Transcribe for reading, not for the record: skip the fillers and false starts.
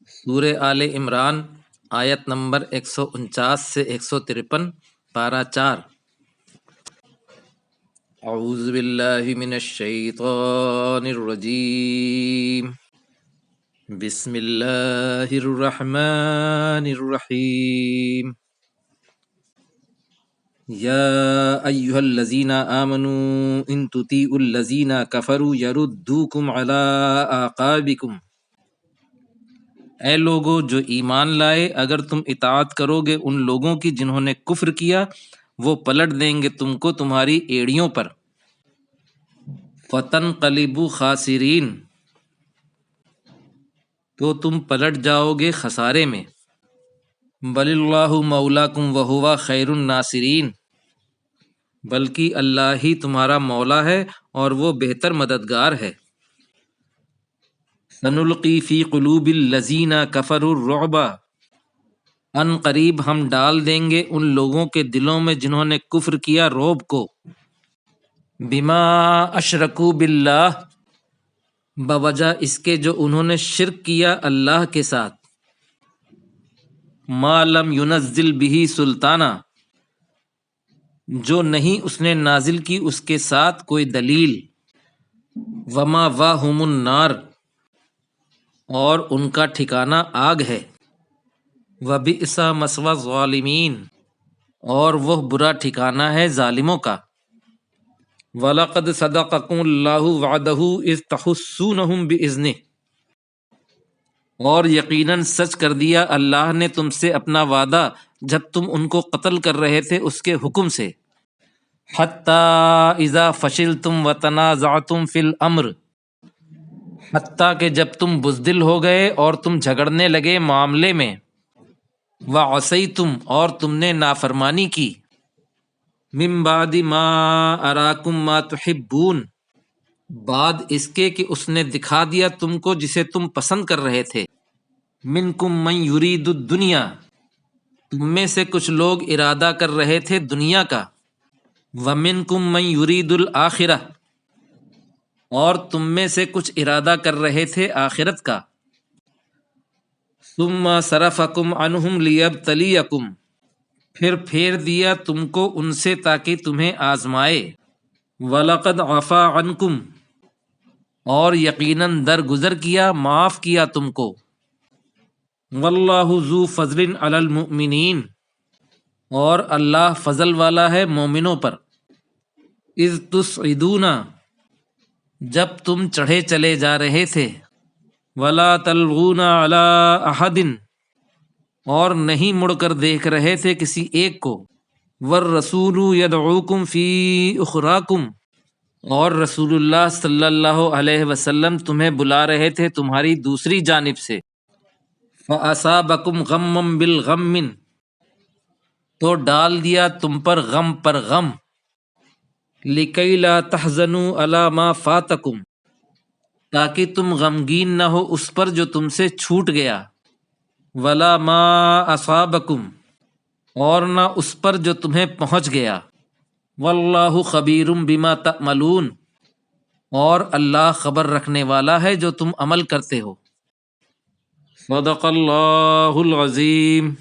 سورہ آل عمران آیت نمبر 149 سے 153، پارہ 4۔ اعوذ باللہ من الشیطان الرجیم، بسم اللہ الرحمن الرحیم۔ یا ایہا الذین آمنوا ان تطیعوا الذین کفروا یردوکم علی اعقابکم۔ اے لوگو جو ایمان لائے، اگر تم اطاعت کرو گے ان لوگوں کی جنہوں نے کفر کیا، وہ پلٹ دیں گے تم کو تمہاری ایڑیوں پر۔ فَتَنْقَلِبُوا خَاسِرِينَ، تو تم پلٹ جاؤ گے خسارے میں۔ بَلِ اللَّهُ مَوْلَاكُمْ وَهُوَ خَيْرُ النَّاصِرِينَ، بلکہ اللہ ہی تمہارا مولا ہے اور وہ بہتر مددگار ہے۔ سَنُلْقِي فِي قُلُوبِ الَّذِينَ كَفَرُوا الرُّعْبَ، ان قریب ہم ڈال دیں گے ان لوگوں کے دلوں میں جنہوں نے کفر کیا رعب کو۔ بما اشرکوا باللہ، بوجہ اس کے جو انہوں نے شرک کیا اللہ کے ساتھ۔ ما لم ينزل به سلطانہ، جو نہیں اس نے نازل کی اس کے ساتھ کوئی دلیل۔ وما واہم النار، اور ان کا ٹھکانہ آگ ہے۔ وبئس مثوی الظالمین، اور وہ برا ٹھکانہ ہے ظالموں کا۔ وَلَقَدْ صَدَقَكُمُ اللَّهُ وَعْدَهُ إِذْ تَحُسُّونَهُم بِإِذْنِهِ، اور یقیناً سچ کر دیا اللہ نے تم سے اپنا وعدہ جب تم ان کو قتل کر رہے تھے اس کے حکم سے۔ حَتَّى إِذَا فَشِلْتُمْ وَتَنَازَعْتُمْ فِي الْأَمْرِ، حتیٰ کہ جب تم بزدل ہو گئے اور تم جھگڑنے لگے معاملے میں۔ وَعَصَيْتُمْ، اور تم نے نافرمانی کی۔ مِن بَعْدِ مَا أَرَاكُمْ مَا تُحِبُّونَ، بعد اس کے کہ اس نے دکھا دیا تم کو جسے تم پسند کر رہے تھے۔ مِنْكُمْ مَنْ يُرِيدُ الدُّنْيَا، تم میں سے کچھ لوگ ارادہ کر رہے تھے دنیا کا۔ وَمِنْكُمْ مَنْ يُرِيدُ الْآخِرَةَ، اور تم میں سے کچھ ارادہ کر رہے تھے آخرت کا۔ ثُمَّ صَرَفَكُمْ عَنْهُمْ لِيَبْتَلِيَكُمْ، پھر پھیر دیا تم کو ان سے تاکہ تمہیں آزمائے۔ وَلَقَدْ عَفَا عَنْكُمْ، اور یقیناً درگزر کیا معاف کیا تم کو۔ وَاللَّهُ ذُو فَضْلٍ عَلَى الْمُؤْمِنِينَ، اور اللہ فضل والا ہے مومنوں پر۔ اِذْ تُصْعِدُونَ، جب تم چڑھے چلے جا رہے تھے۔ وَلَا تَلْوُونَ عَلَىٰ أَحَدٍ، اور نہیں مڑ کر دیکھ رہے تھے کسی ایک کو۔ وَالرَّسُولُ يَدْعُوكُمْ فِي أُخْرَاكُمْ، اور رسول اللہ صلی اللہ علیہ وسلم تمہیں بلا رہے تھے تمہاری دوسری جانب سے۔ فَأَصَابَكُمْ غَمًّا بِالْغَمِّ، تو ڈال دیا تم پر غم پر غم۔ لِكَيْ لَا تَحْزَنُوا عَلَىٰ مَا فَاتَكُمْ، تاکہ تم غمگین نہ ہو اس پر جو تم سے چھوٹ گیا۔ وَلَا مَا أَصَابَكُمْ، اور نہ اس پر جو تمہیں پہنچ گیا۔ وَاللَّهُ خَبِيرٌ بِمَا تَعْمَلُونَ، اور اللہ خبر رکھنے والا ہے جو تم عمل کرتے ہو۔ صدق اللہ العظیم۔